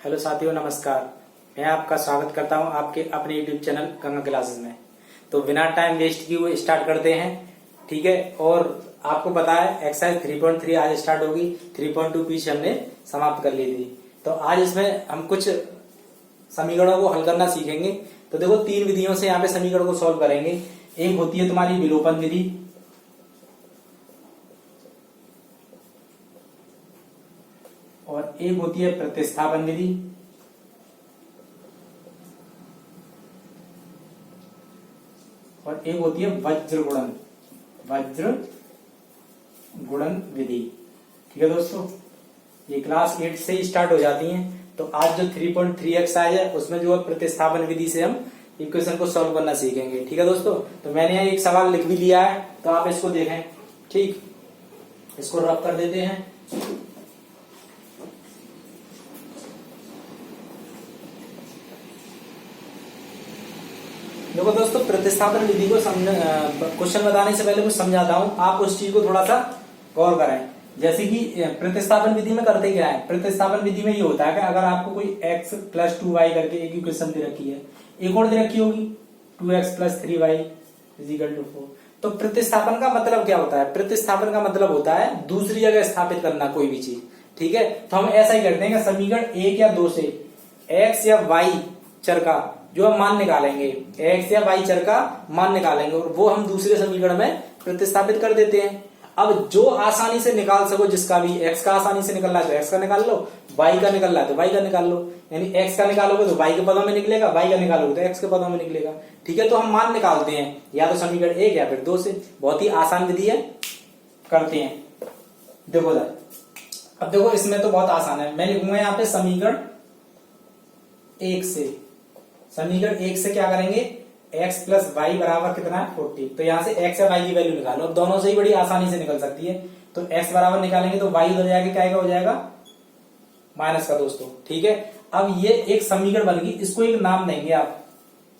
Hello साथियों, नमस्कार। मैं आपका स्वागत करता हूं आपके अपने यूट्यूब चैनल गंगा क्लासेस में। तो बिना टाइम वेस्ट किए हुए स्टार्ट करते हैं, ठीक है। और आपको पता है एक्सरसाइज 3.3 आज स्टार्ट होगी। 3.2 पीछे हमने समाप्त कर ली थी। तो आज इसमें हम कुछ समीकरणों को हल करना सीखेंगे। तो देखो, तीन विधियों से यहाँ पे समीकरण को सॉल्व करेंगे। एक होती है तुम्हारी विलोपन विधि, और एक होती है प्रतिस्थापन विधि, और एक होती है वज्र गुणन विधि। ठीक है दोस्तों, ये क्लास 8 से ही स्टार्ट हो जाती हैं। तो आज जो 3.3 एक्सरसाइज है उसमें जो है प्रतिस्थापन विधि से हम इक्वेशन को सॉल्व करना सीखेंगे। ठीक है दोस्तों, तो मैंने यहाँ एक सवाल लिख भी लिया है, तो आप इसको देखें। ठीक, इसको रब कर देते हैं। देखो दोस्तों, प्रतिस्थापन विधि को क्वेश्चन बताने से पहले कुछ समझाता हूं, आप उस चीज को थोड़ा सा गौर करें। जैसे कि प्रतिस्थापन विधि में करते क्या है, प्रतिस्थापन विधि में ये होता है कि अगर आपको कोई x + 2y करके एक इक्वेशन दे रखी है, एक और दे रखी होगी 2x + 3y = 4। तो प्रतिस्थापन का मतलब क्या होता है? प्रतिस्थापन का मतलब होता है दूसरी जगह स्थापित करना कोई भी चीज। ठीक है, तो हम ऐसा ही करते हैं कि समीकरण 1 या 2 से x या y चर का जो हम मान निकालेंगे, x या y चर का मान निकालेंगे, और वो हम दूसरे समीकरण में प्रतिस्थापित कर देते हैं। अब जो आसानी से निकाल सको, जिसका भी x का आसानी से निकलना है तो x का निकाल लो, y का निकलना है तो y का निकाल लो। यानी x का निकालोगे तो y के पदों में निकलेगा, y का निकालोगे तो x के पदों में निकलेगा। ठीक है, तो हम मान निकालते हैं या तो समीकरण 1 या फिर 2 से। बहुत ही आसान विधि है, करते हैं। देखो अब देखो, इसमें तो बहुत आसान है। मैं लिखूंगा यहाँ पे समीकरण 1 से। समीकरण 1 से क्या करेंगे, x + y बराबर कितना है 40। तो यहां से x या y की वैल्यू निकालो। अब दोनों से ही बड़ी आसानी से निकल सकती है। तो x बराबर निकालेंगे तो y हो जाएगा, क्या हो जाएगा, माइनस का दोस्तों। ठीक है, अब ये एक समीकरण बन गई, इसको एक नाम देंगे आप,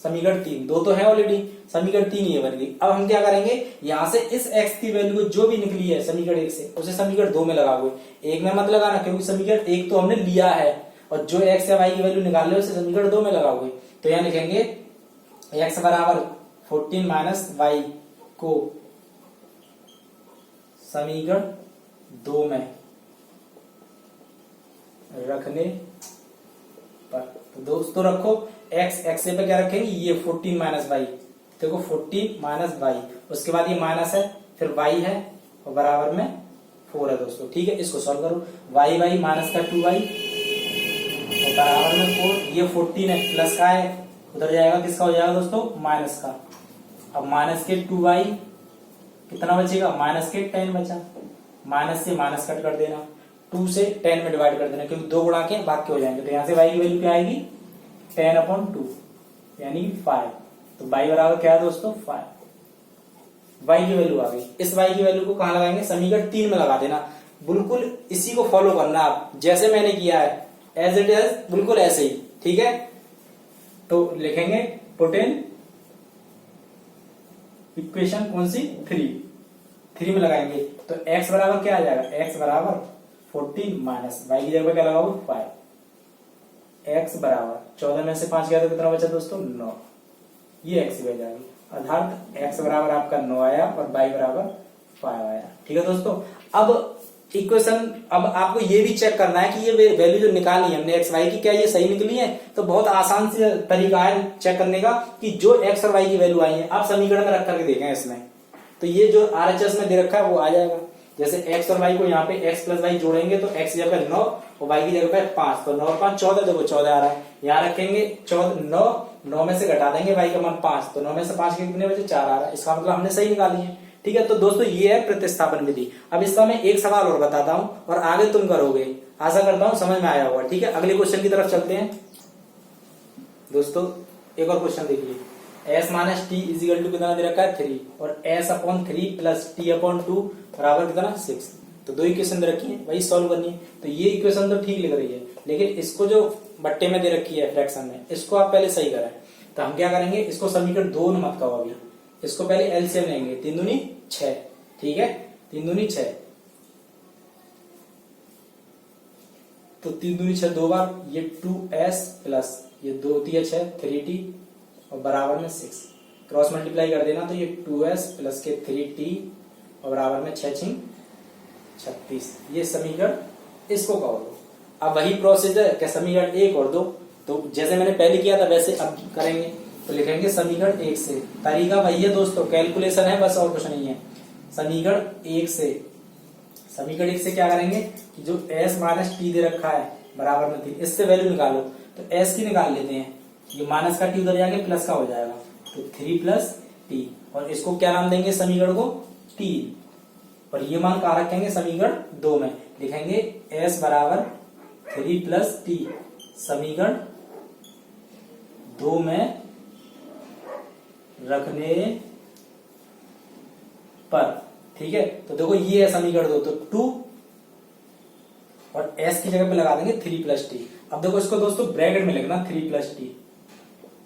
समीकरण 3। दो तो है ऑलरेडी, समीकरण 3 ये बन गई। अब हम क्या करेंगे, यहां से इस x की वैल्यू को जो भी निकली है समीकरण 1 से, उसे समीकरण 2 में लगाओगे। 1 में मत लगाना, क्योंकि समीकरण 1 तो हमने लिया है, और जो x या y की वैल्यू निकाल लो उसे समीकरण 2 में लगाओगे। तो यहां लिखेंगे x बराबर 14 - y को समीकरण 2 में रखने पर, तो दोस्तों रखो x पे क्या रखेंगे, ये 14 - y। देखो 14 - y, उसके बाद ये माइनस है, फिर y है, और बराबर में 4 है दोस्तों। ठीक है, इसको सॉल्व करो। y माइनस का 2y और बराबर में 4। ये 14 है, प्लस का है, उधर जाएगा, किसका हो जाएगा दोस्तों, माइनस का। अब माइनस के 2y कितना बचेगा, माइनस के 10 बचा। माइनस से माइनस कट कर देना, 2 से 10 में डिवाइड कर देना, क्योंकि 2 गुणा के भाग के हो जाएंगे। तो यहां से y की वैल्यू क्या आएगी, 10/2 यानी 5। तो y बराबर क्या है दोस्तों, 5। y की वैल्यू आ गई। इस y की वैल्यू को कहां लगाएंगे, समीकरण 3 में लगा देना। बिल्कुल इसी को फॉलो करना आप, जैसे मैंने किया है, एज इट इज, बिल्कुल ऐसे ही। ठीक है, तो लिखेंगे पुट इन इक्वेशन कौन सी, 3 में लगाएंगे। तो x बराबर क्या आ जाएगा, x बराबर 14 माइनस y की जगह क्या लगाओगे, 5। x बराबर 14 में से 5 गया तो कितना बचा दोस्तों, 9। ये x की वैल्यू आ गई, अर्थात x बराबर आपका 9 आया और y बराबर 5 आया। ठीक है दोस्तों, अब इक्वेशन, अब आपको ये भी चेक करना है कि ये वैल्यू जो निकाली हमने x y की, क्या ये सही निकली है। तो बहुत आसान से तरीका है चेक करने का कि जो x और y की वैल्यू आई है, आप समीकरण में रख करके देखें इसमें, तो ये जो RHS में दे रखा है वो आ जाएगा। जैसे x और y को यहाँ पे x + y जोड़ेंगे तो x की जगह 9 और y की जगह 5, तो 9 और 5 14। देखो 14 आ रहा है, यहाँ रखेंगे 9 में से घटा देंगे y का मान 5, तो 9 में से 5 के कितने बचे, 4 आ रहा है। इसका मतलब हमने सही निकाली है। ठीक है, तो दोस्तों ये है प्रतिस्थापन विधि। अब इसका मैं एक सवाल और बताता हूं और आगे तुम करोगे। आशा करता हूं समझ में आया होगा। ठीक है, अगले क्वेश्चन की तरफ चलते हैं दोस्तों। एक और क्वेश्चन देखिए, s - t = कितना दे रखा है, 3, और s/3 + t/2 बराबर कितना, 6। तो दो इक्वेशन दे रखी है, वही सॉल्व करनी है। तो ये इक्वेशन तो ठीक लिख रही है, लेकिन इसको जो बट्टे में दे रखी है फ्रैक्शन में, इसको आप पहले सही करें। तो हम क्या करेंगे, इसको समीकरण 2 मत कहो अभी, इसको पहले एलसीएम लेंगे। 3 दूनी 6। ठीक है, 3 दूनी 6, तो 3 दूनी 6 2 बार, ये 2s प्लस ये 2 3 6 3t और बराबर में 6, क्रॉस मल्टीप्लाई कर देना तो ये 2s प्लस के 3t और बराबर में 6 6 36। ये समीकरण, इसको कहो दो। अब वही प्रोसेस है कि समीकरण 1 और 2, तो जैसे मैंने पहले किया था वैसे अब करेंगे। तो लिखेंगे समीकरण 1 से, तरीका वही है दोस्तों, कैलकुलेशन है बस और कुछ नहीं है। समीकरण 1 से क्या करेंगे कि जो s माइनस टी दे रखा है बराबर में 3, इससे वैल्यू निकालो। तो s की निकाल लेते हैं, ये माइनस का टी उधर जाके प्लस का हो जाएगा, तो 3 प्लस टी, और इसको क्या नाम देंगे समीकरण को, 3। और ये मान कहा रखेंगे समीकरण 2 में, लिखेंगे s बराबर 3 प्लस टी समीकरण 2 में रखने पर। ठीक है, तो देखो ये है समीकरण 2, तो 2 और s की जगह पे लगा देंगे 3 प्लस टी। अब देखो इसको दोस्तों ब्रैकेट में लिखना 3 प्लस टी।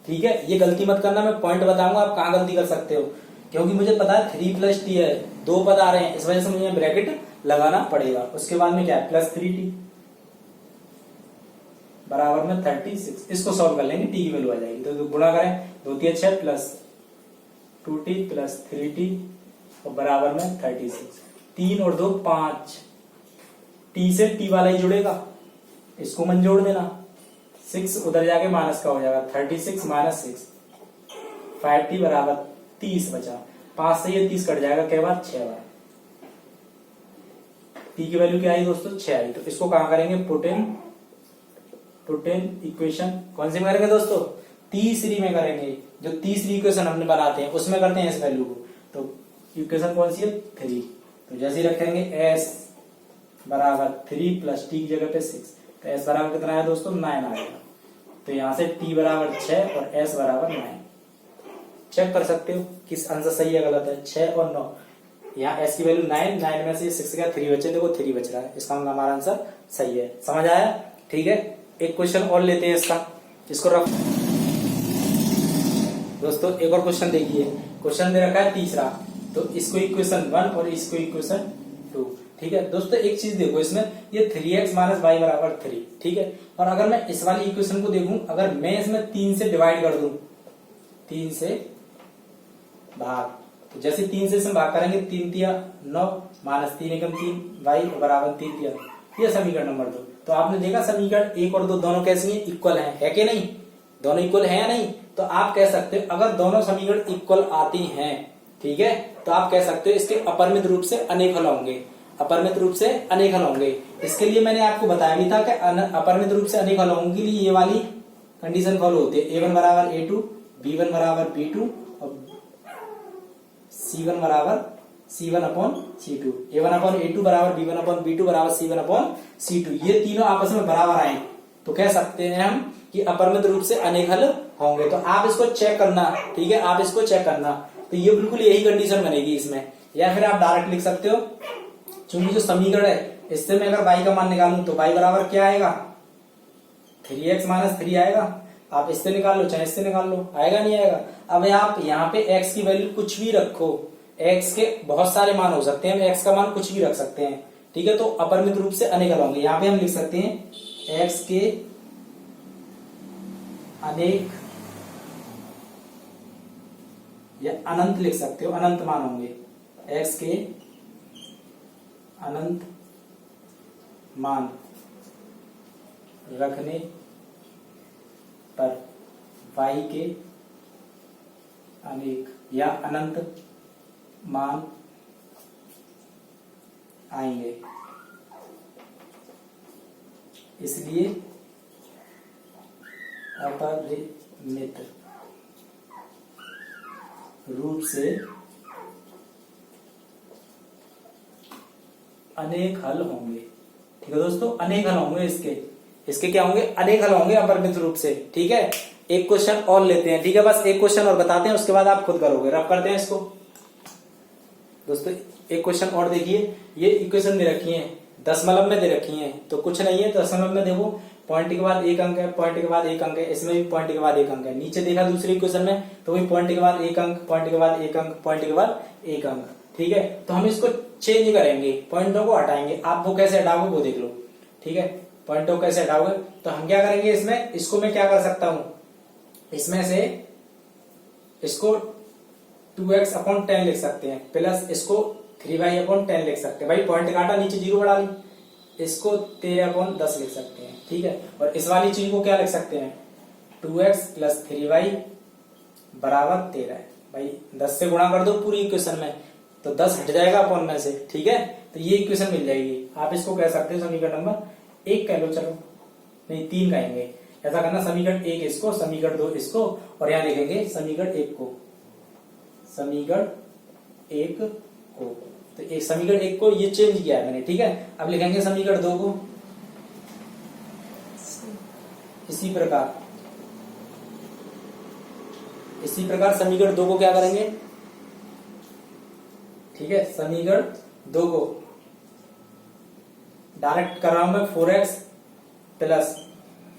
ठीक है, ये गलती मत करना, मैं पॉइंट बताऊंगा आप कहां गलती कर सकते हो, क्योंकि मुझे पता है 3 प्लस टी है, 2 पद आ रहे हैं, इस वजह से मुझे ब्रैकेट लगाना पड़ेगा। उसके बाद में क्या है, प्लस 3t बराबर में 36। इसको सॉल्व कर लेंगे, टी की वैल्यू आ जाएगी, तो गुणा करें 2 3 6 प्लस 2t प्लस 3t और बराबर में 36। 3 और 2 5, टी से टी वाला ही जुड़ेगा, इसको मन जोड़ देना, 6 उधर जाके माइनस का हो जाएगा, 36 माइनस 6 5t बराबर 30 बचा, 5 से ये 30 कट जाएगा, क्या बार 6 बार। टी की वैल्यू क्या आई दोस्तों, 6 आई। तो इसको कहां करेंगे, पुट इन इक्वेशन, कौन सी में करेंगे दोस्तों, तीसरी में करेंगे। जो तीसरी इक्वेशन हमने बनाते हैं उसमें करते हैं इस वैल्यू को। तो इक्वेशन कौन सी है, 3। तो जैसे ही रखेंगे s बराबर 3 प्लस टी की जगह पे 6, तो s बराबर कितना है दोस्तों, 9 आएगा। तो यहां से t बराबर 6 और s बराबर 9। चेक कर सकते हो किस आंसर सही है गलत है, 6 और 9। यहाँ s की वैल्यू 9 में से 6 गया, 3 बचे, देखो 3 बच रहा है, इसका मतलब हमारा आंसर सही है। समझ आया, ठीक है। एक क्वेश्चन और लेते हैं इसका, इसको रख दोस्तों। एक और क्वेश्चन देखिए, क्वेश्चन दे रखा है तीसरा, तो इसको इक्वेशन 1 और इसको इक्वेशन 2। ठीक है दोस्तों, एक चीज देखो इसमें, ये 3x माइनस वाई बराबर 3। ठीक है, और अगर मैं इस वाली इक्वेशन को देखूं, अगर मैं इसमें 3 से डिवाइड कर दूं, 3 से भाग, तो जैसे 3 से इसमें भाग करेंगे, 3 तिया 9 माइनस 3 एकम 3 वाई बराबर 3 तिया, ये समीकरण नंबर 2। तो आपने देखा समीकरण 1 और 2 दोनों कैसी हैं, इक्वल हैं, है कि नहीं, दोनों इक्वल हैं या नहीं। तो आप कह सकते हो अगर दोनों समीकरण इक्वल आती हैं, ठीक है, तो आप कह सकते हो इसके अपरिमित रूप से अनेक हल होंगे, अपरिमित रूप से अनेक हल होंगे। इसके लिए मैंने आपको बताया भी था कि अपरिमित रूप से अनेक हल होंगे के लिए ये वाली कंडीशन फॉलो होती है, a1 बराबर a2, b1 बराबर b2 और c1 बराबर c1 upon c2, a1 upon a2 बराबर b1 अपॉन b2 बराबर c1 अपॉन c2, ये तीनों आपस में बराबर आए तो कह सकते हैं हम कि अपरिमित रूप से अनेक हल होंगे। तो आप इसको चेक करना, ठीक है, आप इसको चेक करना, तो ये बिल्कुल यही कंडीशन बनेगी इसमें। या फिर आप डायरेक्ट लिख सकते हो, चूंकि जो समीकरण है इससे मैं अगर y का मान निकालूं तो y बराबर क्या आएगा, 3x माइनस 3 आएगा। आप इससे निकाल लो चाहे इससे निकाल लो, आएगा नहीं आएगा। अब आप यहाँ पे x की वैल्यू कुछ भी रखो, x के बहुत सारे मान हो सकते हैं, x का मान कुछ भी रख सकते हैं, ठीक है। तो अपरिमित रूप से अनेक हल होंगे, यहाँ पे हम लिख सकते हैं x के अनेक या अनंत लिख सकते हो, अनंत मान होंगे, x के अनंत मान रखने पर y के अनेक या अनंत मान आएंगे, इसलिए अपरिमित रूप से अनेक हल होंगे। ठीक है दोस्तों, अनेक हल होंगे इसके क्या होंगे, अनेक हल होंगे अपरिमित रूप से। ठीक है, एक क्वेश्चन और लेते हैं, ठीक है, बस एक क्वेश्चन और बताते हैं, उसके बाद आप खुद करोगे। रफ करते हैं इसको दोस्तों, एक क्वेश्चन और देखिए। ये इक्वेशन दे रखी है, दशमलव में दे रखी है, तो कुछ नहीं है, दशमलव में देखो पॉइंट के बाद एक अंक है, पॉइंट के बाद एक अंक है, इसमें भी पॉइंट के बाद एक अंक है। नीचे देखा दूसरी इक्वेशन में तो वही पॉइंट के बाद एक अंक, पॉइंट के बाद एक अंक, पॉइंट के बाद एक अंक। ठीक है, तो हम इसको चेंज करेंगे, पॉइंटों को हटाएंगे। आप वो कैसे हटाओगे वो देख लो, ठीक है। पॉइंट को कैसे हटाओगे, तो हम क्या करेंगे इसमें, इसको मैं क्या कर सकता हूं, इसमें से इसको 2x अपॉन 10 लिख सकते हैं, प्लस इसको 3y अपॉन 10 लिख सकते हैं। भाई पॉइंट काटा, नीचे 0 बढ़ा ली, इसको 13 अपॉन 10 लिख सकते हैं, ठीक है। और इस वाली चीज को क्या लिख सकते हैं, 2x प्लस 3y बराबर 13। भाई 10 से गुणा कर दो पूरी इक्वेशन में, तो 10 हट जाएगा अपॉन में से, ठीक है। तो ये इक्वेशन मिल जाएगी। आप इसको कह सकते हो समीकरण नंबर 1 कह लो, चलो नहीं 3 कहेंगे। ऐसा करना, समीकरण 1 इसको, समीकरण 2 इसको, और यहां लिखेंगे समीकरण 1 को, समीकरण 1 को। तो एक समीकरण 1 को ये चेंज किया है मैंने, ठीक है। अब लिखेंगे समीकरण 2 को इसी प्रकार समीकरण 2 को क्या करेंगे, ठीक है। समीकरण 2 को डायरेक्ट कर रहा हूं मैं, 4x प्लस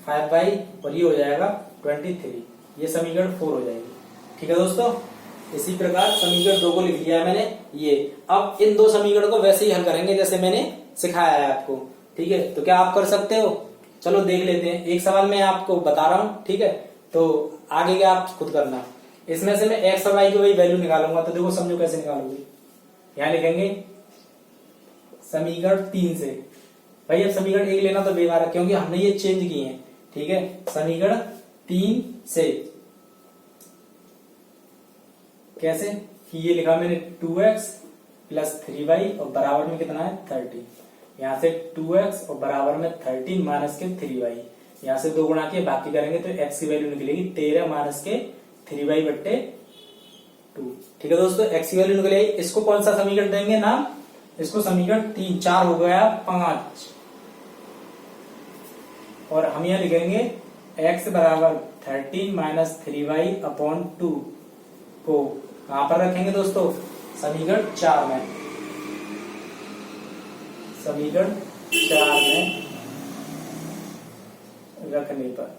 5y और ये हो जाएगा 23, ये समीकरण 4 हो जाएगी, ठीक है दोस्तों। इसी प्रकार समीकरण 2 को लिख दिया मैंने ये। अब इन दो समीकरण को वैसे ही हल करेंगे जैसे मैंने सिखाया है आपको, ठीक है। तो क्या आप कर सकते हो, चलो देख लेते हैं। एक सवाल मैं आपको बता रहा हूं, ठीक है, तो आगे क्या आप खुद करना। इसमें से मैं x और y की वही वैल्यू निकालूंगा, तो देखो समझो कैसे निकालोगे। यहां लिखेंगे समीकरण 3 से, भाई अब समीकरण 1 लेना तो बेकार है क्योंकि हमने ये चेंज किए हैं, ठीक है। समीकरण 3 से कैसे, कि ये लिखा मैंने 2x प्लस 3y और बराबर में कितना है 30। यहां से 2x और बराबर में 30 माइनस के 3y, यहां से 2 गुणा के बाकी करेंगे तो x की वैल्यू निकलेगी 13 माइनस के 3y बट्टे 2, ठीक है दोस्तों। x की वैल्यू निकलेगी। इसको कौन सा समीकरण देंगे नाम, इसको समीकरण 3, 4 हो गया 5, और हम यहां लिखेंगे x बराबर 13 माइनस 3y अपॉन 2 को कहां पर रखेंगे दोस्तों, समीकरण 4 में, समीकरण 4 में रखने पर,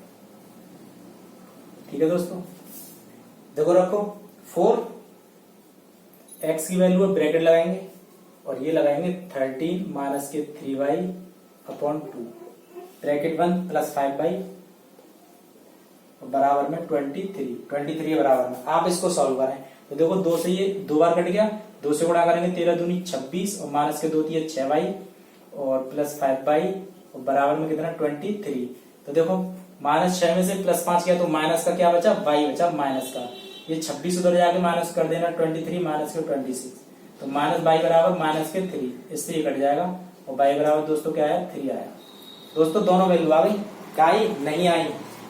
ठीक है दोस्तों। देखो रखो 4, x की वैल्यू है ब्रैकेट लगाएंगे और ये लगाएंगे 13 माइनस के 3y upon 2, bracket 1 plus 5y बराबर में 23 के बराबर में। आप इसको सॉल्व करें तो देखो 2 से ये 2 बार कट गया, 2 से गुणा करेंगे 13 दूनी 26 और माइनस के 2 दिए 6y और प्लस 5y और बराबर में कितना 23। तो देखो माइनस 6 में से प्लस 5 किया तो माइनस का क्या बचा, y बचा माइनस का। ये 26 उधर जाके माइनस कर देना 23 माइनस के 26, तो माइनस y बराबर माइनस के 3, इससे ये कट जाएगा और y बराबर दोस्तों क्या आया 3 आया। दोस्तों दोनों वैल्यू आ गई, आई नहीं आई।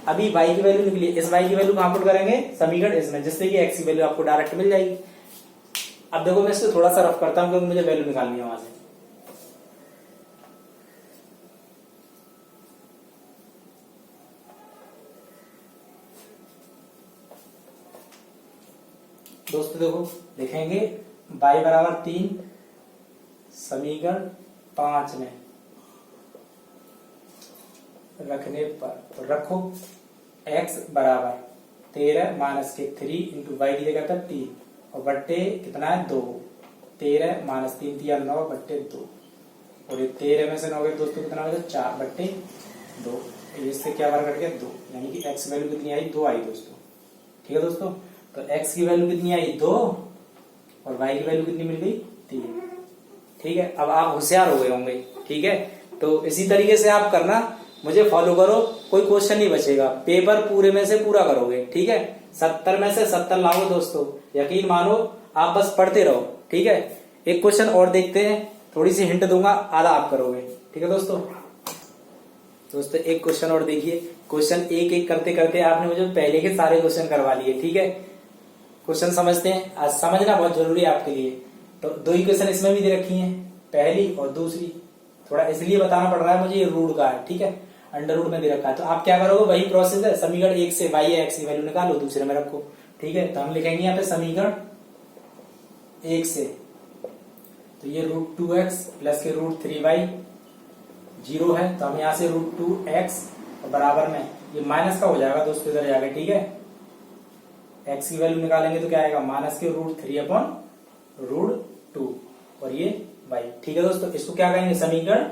अभी y की वैल्यू निकली, इस y की वैल्यू कहां पुट करेंगे, समीकरण इसमें, जिससे कि x की वैल्यू आपको डायरेक्ट मिल जाएगी। अब देखो मैं इसको थोड़ा सा रफ करता हूं क्योंकि मुझे वैल्यू निकालनी है वहां से। दोस्तों देखो लिखेंगे y बराबर 3 समीकरण 5 में रखने पर, तो रखो x बराबर 13 माइनस के 3 इंटू वाई की जगह पर 3 और बट्टे कितना है 2, 13 माइनस 3 दिया 9 बट्टे 2, और ये 13 में से 9 गए दोस्तों कितना हो गया 4 बट्टे 2, इससे क्या बार कट गया 2, यानी कि x वैल्यू कितनी आई 2 आई दोस्तों, ठीक है दोस्तों। तो x की वैल्यू कितनी आई 2 और y की वैल्यू कितनी मिल गई 3, ठीक है। अब आप होशियार हो गए होंगे, ठीक है। तो इसी तरीके से आप करना, मुझे फॉलो करो, कोई क्वेश्चन नहीं बचेगा, पेपर पूरे में से पूरा करोगे, ठीक है। 70 में से 70 लाओ दोस्तों, यकीन मानो, आप बस पढ़ते रहो, ठीक है। एक क्वेश्चन और देखते हैं, थोड़ी सी हिंट दूंगा, आधा आप करोगे, ठीक है दोस्तों। दोस्तों एक क्वेश्चन और देखिए, क्वेश्चन एक एक करते करते आपने मुझे पहले के सारे क्वेश्चन करवा लिए, ठीक है। क्वेश्चन समझते हैं, आज समझना बहुत जरूरी है आपके लिए। तो 2 इक्वेशन इसमें भी दे रखी है, पहली और दूसरी, थोड़ा इसलिए बताना पड़ रहा है मुझे, ये रूट का है, ठीक है, अंडर रूट में दे रखा है। तो आप क्या करोगे, वही प्रोसेस है, समीकरण 1 से y या x की वैल्यू निकालो, दूसरे में रखो, ठीक है। तो हम लिखेंगे यहाँ पे समीकरण 1 से, तो ये √2x प्लस के √3y 0 है, तो हम यहाँ से √2x और बराबर में ये माइनस का हो जाएगा दोस्तों, इधर जाएगा, ठीक है। x की वैल्यू निकालेंगे तो क्या आएगा माइनस के √3 अपॉन √2 और ये y, ठीक है दोस्तों। इसको क्या कहेंगे, समीकरण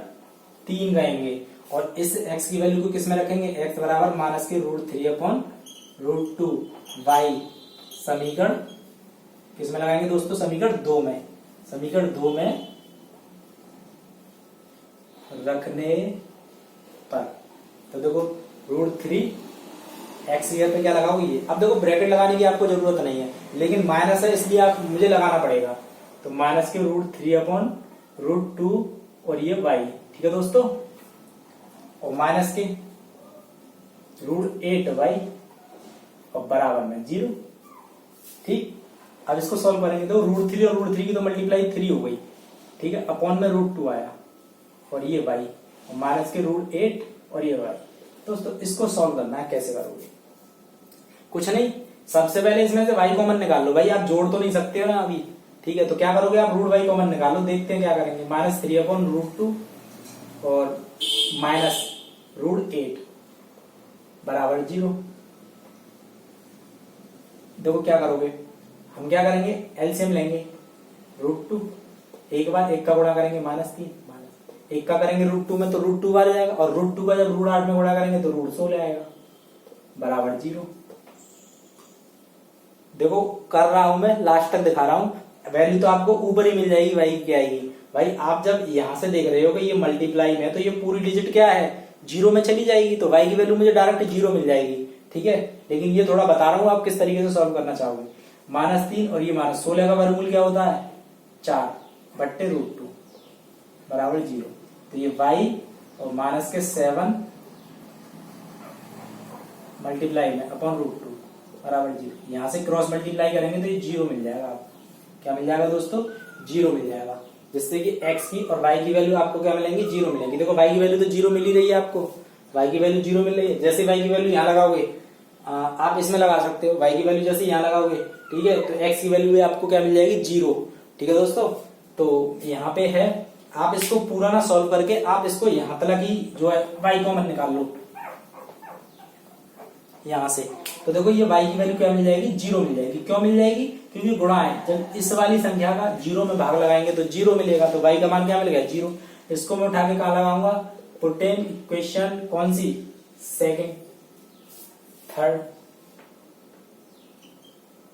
3 कहेंगे। और इस x की वैल्यू को किस में रखेंगे, x बराबर माइनस के √3/√2 y समीकरण किस में लगाएंगे दोस्तों, समीकरण 2 में, समीकरण 2 में रखने पर। तो देखो √3 x ईयर पे क्या लगाओगे ये। अब देखो ब्रैकेट लगाने की आपको जरूरत नहीं है, लेकिन माइनस है इसलिए आप मुझे लगाना पड़ेगा। तो माइनस के √3/√2 और ये y, ठीक है दोस्तों, और माइनस के √8y और बराबर में 0। ठीक, अब इसको सॉल्व करेंगे तो √3 और √3 की तो मल्टीप्लाई 3 हो गई, ठीक है, अपॉन में √2 आया और ये y और माइनस के √8 और ये y। दोस्तों इसको सॉल्व करना है, कैसे करोगे, कुछ नहीं, सबसे पहले इसमें से y कॉमन निकाल लो। भाई आप जोड़ तो नहीं सकते हो ना अभी, ठीक है, तो क्या करोगे आप √y कॉमन निकालो, देखते हैं क्या करेंगे। -3/√2 और माइनस √8 बराबर 0। देखो क्या करोगे, हम क्या करेंगे, एलसीएम लेंगे, √2 एक बार एक का गुणा करेंगे -3, एक का करेंगे √2 में तो √2 बार जाएगा, और √2 का जब √8 में गुणा करेंगे तो √16 आएगा बराबर 0। देखो कर रहा हूं मैं, लास्ट तक दिखा रहा हूं, वैल्यू तो आपको ऊपर ही मिल जाएगी y की क्या आएगी। भाई आप जब यहां से देख रहे हो कि ये मल्टीप्लाई में, तो ये पूरी डिजिट क्या है, 0 में चली जाएगी, तो y की वैल्यू मुझे डायरेक्ट 0 मिल जाएगी, ठीक है। लेकिन ये थोड़ा बता रहा हूं आप किस तरीके से सॉल्व करना चाहोगे। -3 और ये -16 का वर्गमूल क्या होता है, 4/√2 बराबर 0। तो ये y और माइनस के 7 मल्टीप्लाई में अपॉन √2 बराबर 0। यहां से क्रॉस मल्टीप्लाई करेंगे तो ये 0 मिल जाएगा आपको। क्या मिल जाएगा दोस्तों, 0 मिल जाएगा, जिससे कि x की और y की वैल्यू आपको क्या मिलेंगी, 0 मिलेंगी। देखो y की वैल्यू तो 0 मिल ही रही है आपको, y की वैल्यू 0 मिल रही है। जैसे y की वैल्यू यहाँ लगाओगे, आप इसमें लगा सकते हो, y की वैल्यू जैसे यहाँ लगाओगे, ठीक है, तो x की वैल्यू आपको क्या मिल जाएगी, 0, ठीक है दोस्तों। तो यहाँ पे है, आप इसको पूरा ना सॉल्व करके आप इसको यहां तक ही जो है y कॉमन निकाल लो यहां से। तो देखो ये y की वैल्यू क्या मिल जाएगी, 0 मिल जाएगी। क्यों मिल जाएगी, क्योंकि गुणा है, जब इस वाली संख्या का 0 में भाग लगाएंगे तो 0 मिलेगा, तो y का मान क्या मिल गया, 0। इसको मैं उठा के कहां लगाऊंगा, पुट इन इक्वेशन कौन सी, सेकंड, थर्ड,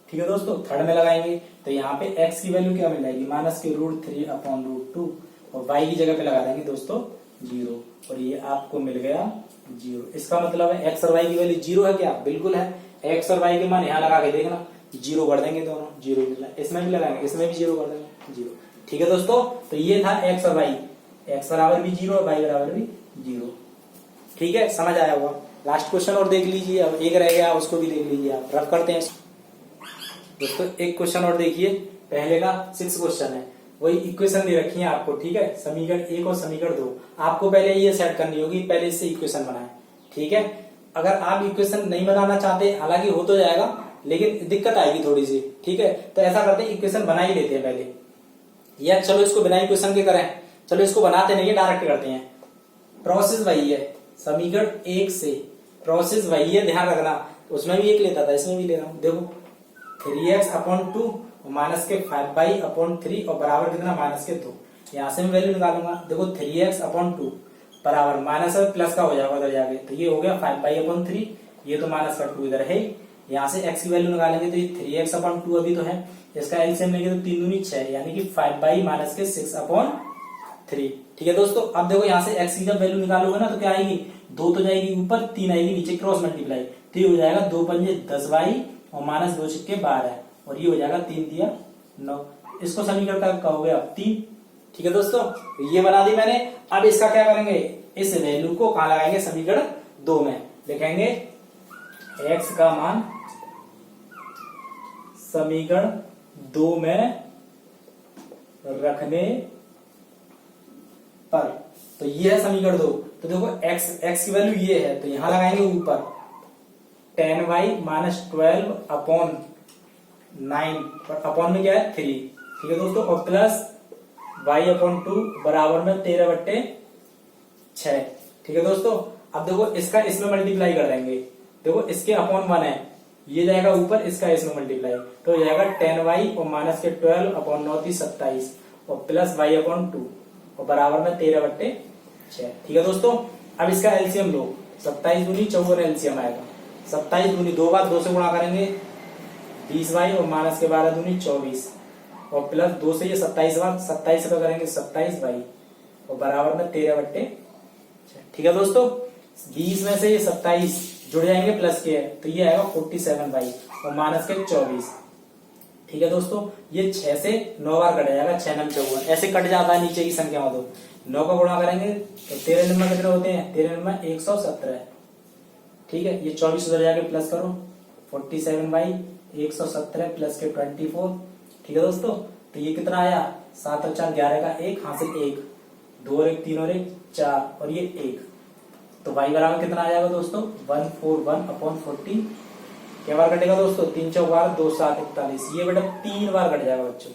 ठीक है दोस्तों, थर्ड में लगाएंगे तो यहाँ पे x की वैल्यू क्या मिल जाएगी, माइनस के √3/√2 और y की जगह पे लगा देंगे दोस्तों 0, और ये आपको मिल गया 0। इसका मतलब है x और y की वैल्यू 0 है क्या, बिल्कुल है। x और y के मान यहाँ लगा के देखना, 0 कर देंगे दोनों, 0 मिला। इसमें भी लगाएंगे, इसमें भी 0 कर देंगे, 0, ठीक है दोस्तों। तो ये था x और y, x बराबर भी 0 और y बराबर भी 0, ठीक है, समझ आया होगा। लास्ट क्वेश्चन और देख लीजिए, अब एक रह गया, उसको भी देख लीजिए आप, रफ करते हैं दोस्तों। एक क्वेश्चन और देखिए, पहले का 6 क्वेश्चन है, वही इक्वेशन दे रखी है आपको, ठीक है, समीकरण 1 और समीकरण 2। आपको पहले ये सेट करनी होगी, पहले इससे इक्वेशन बनाए, ठीक है। अगर आप इक्वेशन नहीं बनाना चाहते, हालांकि हो तो जाएगा, लेकिन दिक्कत आएगी थोड़ी सी, ठीक है, तो ऐसा करते हैं इक्वेशन बना ही लेते हैं पहले, या चलो इसको बिना इक्वेशन के करें, चलो इसको बनाते नहीं है, डायरेक्ट करते हैं। प्रोसेस वही है, समीकरण 1 से प्रोसेस वही है, ध्यान रखना, उसमें भी 1 लेता था, इसमें भी ले रहा हूं। देखो 3x/2 माइनस के 5y/3 और बराबर कितना, माइनस के 2। यहां से मैं वैल्यू निकालूंगा, देखो 3x/2 बराबर माइनस और प्लस का हो जाएगा उधर जाके, तो ये हो गया 5y/3, ये तो माइनस का 2 इधर है। यहाँ से x की वैल्यू निकालेंगे तो ये 3x/2 अभी तो है, इसका एलसीएम लेंगे तो 3 दूनी 6, यानी कि 5y माइनस के 6/3, ठीक है दोस्तों। अब देखो यहाँ से x की जब वैल्यू निकालोगे ना तो क्या आएगी, 2 तो जाएगी ऊपर, 3 आएगी नीचे, क्रॉस मल्टीप्लाई, तो ये हो जाएगा 2 पंजे 10y और माइनस 2 छक्के 12, और ये हो जाएगा 3 दिया 9। इसको समीकरण का कहोगे आप 3, ठीक है दोस्तों, ये बना दी मैंने। अब इसका क्या करेंगे, इस वैल्यू को कहां लगाएंगे, समीकरण 2 में लिखेंगे x का मान समीकरण 2 में रखने पर, तो ये है समीकरण 2। तो देखो x की वैल्यू ये है, तो यहां लगाएंगे ऊपर 10y माइनस 12/9, अपॉन में क्या है 3, ठीक है दोस्तों, और प्लस y/2 बराबर में 13/6, ठीक है दोस्तों। अब देखो इसका इसमें मल्टीप्लाई कर देंगे, देखो इसके अपॉन 1 है, ये जाएगा ऊपर, इसका इसमें मल्टीप्लाई, तो हो जाएगा 10y और माइनस के 12/9 27 और प्लस y/2 और बराबर में 13/6, ठीक है दोस्तों। अब इसका एलसीएम लो, 27 दूनी 54 एलसीएम आएगा। 27 दूनी 2 बार 2 से गुणा करेंगे 20y और माइनस के 12 दूनी 24 और प्लस 2 से ये 27 बार 27 का करेंगे 27y और बराबर में 13/। ठीक है दोस्तों, 20 में से ये 27 जुड़ जाएंगे प्लस के, तो ये आएगा 47y और माइनस के 24। ठीक है दोस्तों, ये 6 से 9 बार कट जाएगा, 6 9 54 ऐसे कट जाता है नीचे की संख्या में। तो 9 का गुणा करेंगे तो 13 नंबर कितने होते हैं, 13 नंबर 117। ठीक है, ये 24 उधर जाके प्लस करो 47y 117 प्लस के 24। ठीक है दोस्तों, तो ये कितना आया 7 और 4 11 का 1 हासिल 1 2 और 1 3 और 1 4 और ये 1, तो y बराबर कितना आ जाएगा दोस्तों 141/40। क्या बार कटेगा दोस्तों 3 चौक 12 2 7 41, ये बेटा 3 बार कट जाएगा बच्चों।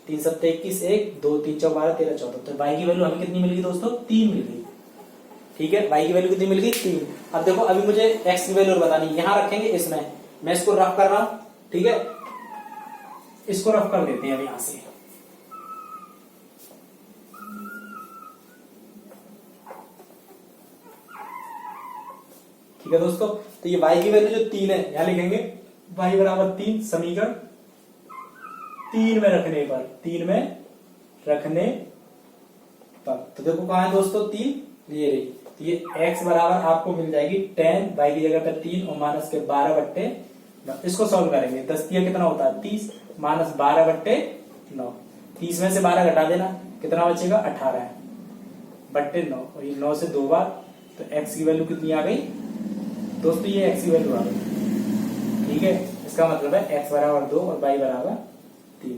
3 7 21 1 2 3 चौक 12 13 14, तो y की वैल्यू हमें कितनी मिल गई दोस्तों 3 मिल गई। ठीक है, y की वैल्यू कितनी मिल गई 3। अब देखो अभी मुझे x की वैल्यू बतानी, यहां रखेंगे इसमें, मैं इसको रफ कर रहा हूं। ठीक है, इसको रफ कर देते हैं अब यहां से। ठीक है दोस्तों, तो ये y की वैल्यू जो 3 है यहां लिखेंगे y बराबर 3 समीकरण 3 में रखने पर, 3 में रखने पर। तो देखो कहां है दोस्तों 3, ये रही। तो ये x बराबर आपको मिल जाएगी 10, y की जगह पर 3 और माइनस के 12/9। इसको सॉल्व करेंगे 10 तिया कितना होता है 30 माइनस 12/9, 30 में से 12 घटा देना कितना बचेगा 18/9 और ये 9 से 2 बार, तो x की वैल्यू कितनी आ गई दोस्तों, ये x की वैल्यू आ गई। ठीक है, इसका मतलब है x बराबर 2 और y बराबर 3,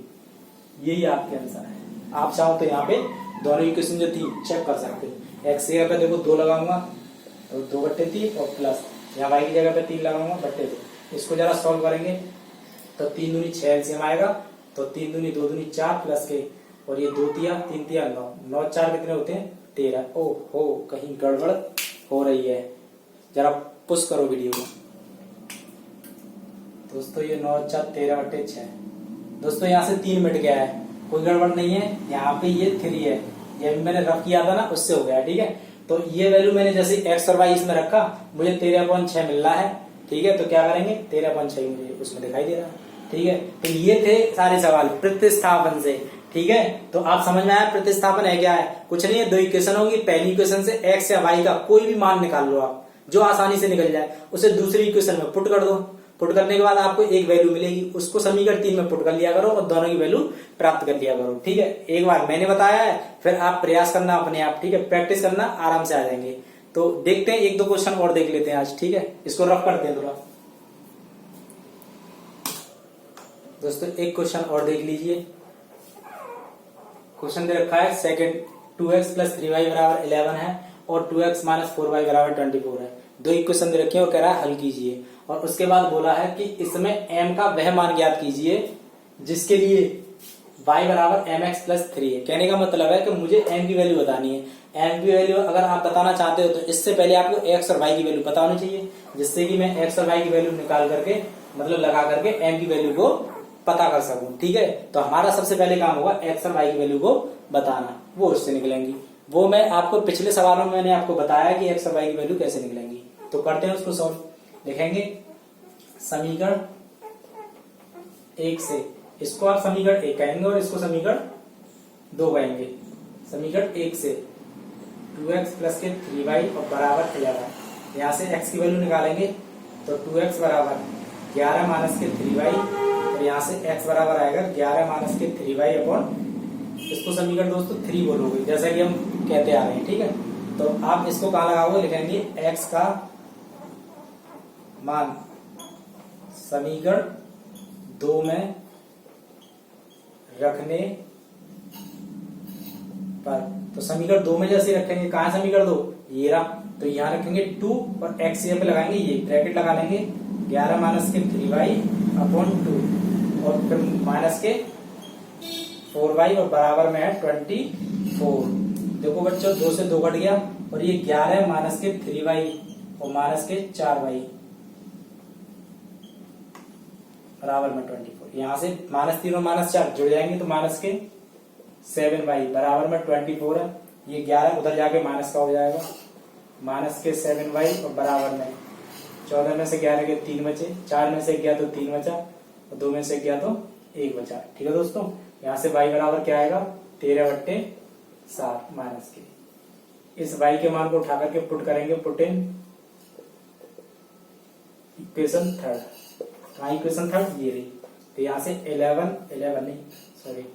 यही आपके आंसर है। आप चाहो तो यहाँ पे दोनों इक्वेशन जो थी चेक कर सकते हो। x की जगह पे देखो 2 लगाऊंगा तो 2/3 और प्लस यहाँ y की जगह पे 3 लगाऊंगा 2/2। इसको जरा सॉल्व करेंगे तो 3 दूनी 6 एलसीएम आएगा, तो 3 दूनी 2 दूनी 4 प्लस के और ये 2 तिया 3 तिया 9 9 4 कितने होते हैं 13। ओ हो कहीं गड़बड़ हो रही है, जरा पुश करो वीडियो को दोस्तों। ये 9 4 13/6 दोस्तों, यहाँ से 3 मिट गया है, कोई गड़बड़ नहीं है। यहाँ पे ये 3 है, ये भी मैंने रफ किया था ना उससे हो गया। ठीक है, तो ये वैल्यू मैंने जैसे x और y इसमें रखा, मुझे 13/6 मिल रहा है। ठीक है, तो क्या करेंगे 13/6 मुझे उसमें दिखाई दे रहा है। ठीक है, तो ये थे सारे सवाल प्रतिस्थापन से। ठीक है, तो आप समझ में आया प्रतिस्थापन है क्या है, कुछ नहीं है, 2 इक्वेशन होगी। पहली इक्वेशन से x या y का कोई भी मान निकाल लो आप, जो आसानी से निकल जाए, उसे दूसरी इक्वेशन में पुट कर दो। पुट करने के बाद आपको एक वैल्यू मिलेगी, उसको समीकरण 3 में पुट कर लिया करो और दोनों की वैल्यू प्राप्त कर लिया करो। ठीक है, एक बार मैंने बताया है, फिर आप प्रयास करना अपने आप। ठीक है, प्रैक्टिस करना, आराम से आ जाएंगे। तो देखते हैं 1-2 क्वेश्चन और देख लेते हैं आज। ठीक है, इसको रफ करते हैं थोड़ा दोस्तों। एक क्वेश्चन और देख लीजिए। क्वेश्चन दे रखा है सेकंड 2x + 3y बराबर 11 है और 2x - 4y बराबर 24 है। 2 इक्वेशन दे रखे हैं और कह रहा है हल कीजिए, और उसके बाद बोला है कि इसमें m का वह मान ज्ञात कीजिए जिसके लिए y बराबर mx + 3 है। कहने का मतलब है कि मुझे m की वैल्यू बतानी है। m की वैल्यू अगर आप बताना चाहते हो तो इससे पहले आपको x और y की वैल्यू पता होनी चाहिए, जिससे कि मैं x और y की वैल्यू निकाल करके मतलब लगा करके m की वैल्यू को पता कर सकूं। ठीक है, तो हमारा सबसे पहले काम होगा x और y की वैल्यू को बताना, वो उससे निकलेंगी। वो मैं आपको पिछले सवालों में मैंने आपको बताया कि x और y की वैल्यू कैसे निकलेंगी। तो करते हैं उसको सॉल्व। लिखेंगे समीकरण 1 से, इसको आप समीकरण 1 कहेंगे और इसको समीकरण 2 कहेंगे। समीकरण 1 से 2x + 3y और बराबर 11, यहाँ से x की वैल्यू निकालेंगे तो 2x बराबर 11 माइनस के 3y और यहाँ से x बराबर आएगा 11 माइनस के 3y अपॉन, इसको समीकरण दोस्तों 3 बोलोगे जैसा कि हम कहते आ रहे हैं। ठीक है, तो आप इसको कहाँ लगाओगे, लिखेंगे x का मान समीकरण 2 में रखने पर, तो समीकरण 2 में जैसे रखेंगे, कहाँ समीकरण 2 ये रहा, तो यहाँ रखेंगे 2 और x यहाँ पे लगाएंगे, ये ब्रैकेट लगा लेंगे 11 माइनस के 3y अपॉन 2 और फिर माइनस के 4y और बराबर में है 24। देखो बच्चों 2 से 2 कट गया और ये 11 माइनस के 3y और माइनस के 4y बराबर में 24। यहाँ से -3 और -4 जुड़ जाएंगे तो माइनस के 7y बराबर में 24 है। ये 11 उधर जाके माइनस का हो जाएगा माइनस के 7y और बराबर में 14 में से 11 के 3 बचे, 4 में से गया तो 3 बचा और 2 में से गया तो 1 बचा। ठीक है दोस्तों, यहाँ से y बराबर क्या आएगा 13/7 माइनस के। इस y के मान को उठा करके पुट करेंगे, पुट इन इक्वेशन थर्ड। कहा इक्वेशन थर्ड ये रही। तो यहाँ से 11 नहीं सॉरी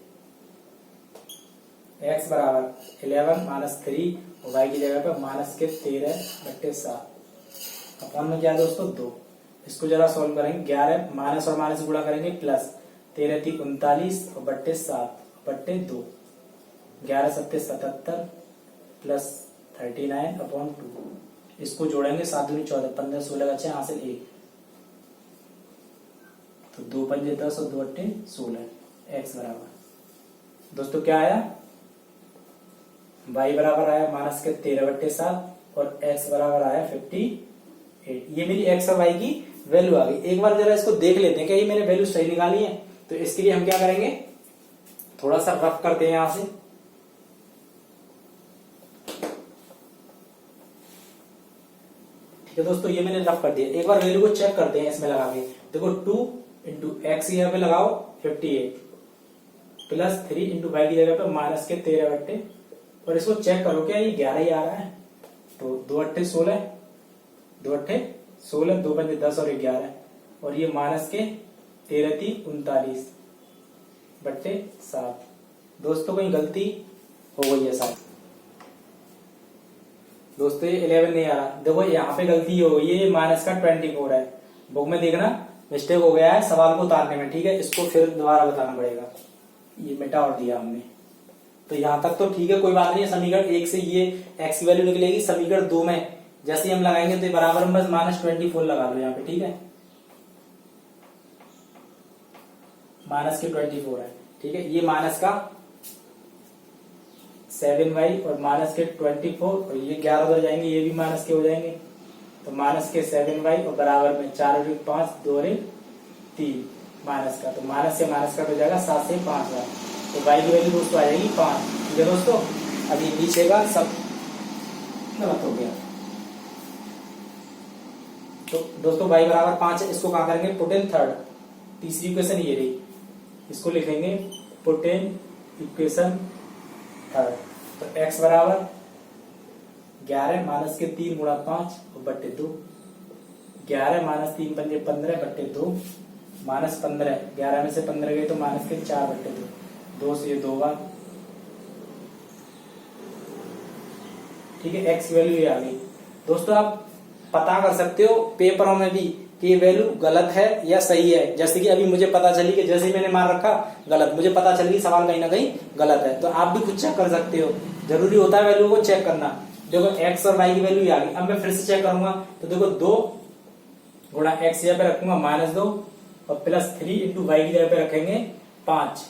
x बराबर 11 माइनस 3 और y की जगह पर माइनस के 13/7 अपन में क्या है दोस्तों 2। इसको जरा सॉल्व करेंगे, 11 माइनस और माइनस गुणा करेंगे प्लस 13 × 39 और बट्टे 7/2 11 × 7 = 77 प्लस 39/2। इसको जोड़ेंगे 7 दूनी 14 15 16 बचे यहाँ से 1 तो 2 × 5 = 10 और 2 × 8 = 16। x बराबर दोस्तों क्या आया y बराबर आया माइनस के 13/7 और x बराबर आया 58। ये मेरी x और y की वैल्यू आ गई। एक बार जरा इसको देख लेते हैं क्या ये मैंने वैल्यू सही निकाली है। तो इसके लिए हम क्या करेंगे, थोड़ा सा रफ करते हैं यहां से। ठीक है दोस्तों, ये मैंने रफ कर दिया। एक बार वैल्यू को चेक करते हैं इसमें लगा के। देखो 2 × x यहाँ पे लगाओ 58 प्लस 3 × y की जगह पे माइनस के 13/, और इसको चेक करो क्या ये 11 ही आ रहा है। तो 2 × 8 = 16 2 × 8 = 16 2 × 5 = 10 और 11 और ये माइनस के 13 × 3 = 39/7। दोस्तों कोई गलती हो गई है साथ दोस्तों, ये 11 नहीं आ रहा। देखो यहाँ पे गलती हो गई है, ये माइनस का 24 है। बुक में देखना मिस्टेक हो गया है सवाल को उतारने में। ठीक है, इसको फिर दोबारा बताना पड़ेगा। ये मिटा और दिया हमने। तो यहाँ तक तो ठीक है, कोई बात नहीं है। समीकरण 1 से ये x की वैल्यू निकलेगी। समीकरण 2 में जैसे ही हम लगाएंगे तो बराबर में बस -24 लगा लो यहाँ पे। ठीक है, माइनस के 24 है। ठीक है, ये माइनस का 7y और माइनस के 24 और ये 11 उधर जाएंगे, ये भी माइनस के हो जाएंगे। तो माइनस के 7y और बराबर में 4 × 5 2 × 3 माइनस का। तो माइनस से माइनस का हो जाएगा 7 से 5 बार। तो y की वैल्यू दोस्तों आ जाएगी 5। ठीक है दोस्तों, अब ये नीचे का सब गलत हो गया। तो दोस्तों y बराबर 5 है। इसको कहा करेंगे पुट इन थर्ड। तीसरी इक्वेशन ये रही, इसको लिखेंगे पुट इन इक्वेशन थर्ड। तो x बराबर 11 माइनस के 3 × 5 और बट्टे 2 11 माइनस 3 × 5 = 15/2 माइनस 15 11 में से 15 गए तो माइनस के 4/2 2 से 2 बार। ठीक है, x की वैल्यू ये आ गई। दोस्तों आप पता कर सकते हो पेपरों में भी कि ये वैल्यू गलत है या सही है। जैसे कि अभी मुझे पता चली कि जैसे ही मैंने मान रखा गलत, मुझे पता चल गई सवाल कहीं ना कहीं गलत है। तो आप भी खुद चेक कर सकते हो, जरूरी होता है वैल्यू को चेक करना। देखो x और y की वैल्यू आ गई। अब मैं फिर से चेक करूंगा तो देखो 2 × x यहाँ पे रखूंगा -2 और प्लस 3 × y की जगह पे रखेंगे 5।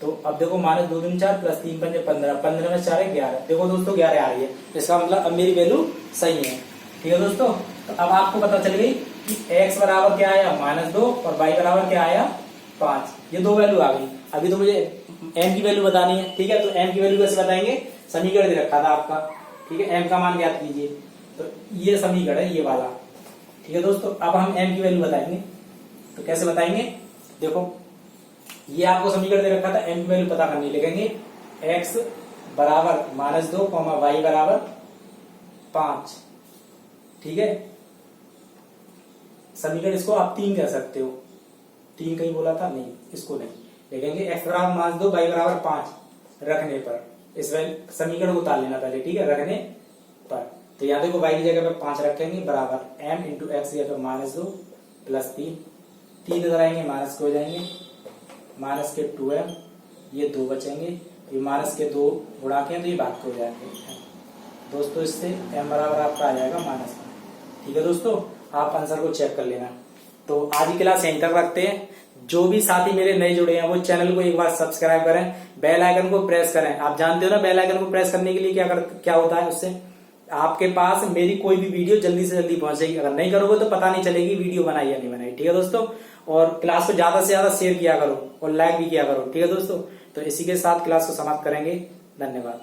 तो अब देखो -2 × 4 प्लस 3 × 5 = 15 15 में 4 है 11। देखो दोस्तों 11 आ रही है, इसका मतलब अब मेरी वैल्यू सही है। ठीक है दोस्तों, तो अब आपको पता चल गई कि x बराबर क्या आया -2 और y बराबर क्या आया 5। ये दो वैल्यू आ गई। अभी तो मुझे m की वैल्यू बतानी है। ठीक है, तो m की वैल्यू कैसे बताएंगे, समीकरण दे रखा था आपका। ठीक है, m का मान ज्ञात कीजिए। तो ये समीकरण है ये वाला। ठीक है दोस्तों, अब हम m की वैल्यू बताएंगे। तो कैसे बताएंगे, देखो ये आपको समीकरण दे रखा था, m की वैल्यू पता करनी। लिखेंगे x बराबर -2 y बराबर 5। ठीक है, समीकरण इसको आप 3 कह सकते हो। 3 कहीं बोला था नहीं, इसको नहीं लिखेंगे। x बराबर -2 y बराबर 5 रखने पर इस समीकरण को उतार लेना पहले। ठीक है, रखने पर तो यहाँ देखो y की जगह पे 5 रखेंगे बराबर m × x की जगह पे -2 प्लस 3 इधर आएंगे माइनस के हो जाएंगे माइनस के 2m, ये 2 बचेंगे। ये माइनस के 2 गुणा के तो ये भाग के हो जाएंगे दोस्तों। इससे m बराबर आपका आ जाएगा -1। ठीक है दोस्तों, आप आंसर को चेक कर लेना। तो आज की क्लास यहीं तक रखते हैं। जो भी साथी मेरे नए जुड़े हैं वो चैनल को एक बार सब्सक्राइब करें, बेल आइकन को प्रेस करें। आप जानते हो ना बेल आइकन को प्रेस करने के लिए क्या होता है, उससे आपके पास मेरी कोई भी वीडियो जल्दी से जल्दी पहुंचेगी। अगर नहीं करोगे तो पता नहीं चलेगी वीडियो बनाई या नहीं बनाई। ठीक है दोस्तों, और क्लास को ज्यादा से ज्यादा शेयर किया करो और लाइक भी किया करो। ठीक है दोस्तों, तो इसी के साथ क्लास को समाप्त करेंगे। धन्यवाद।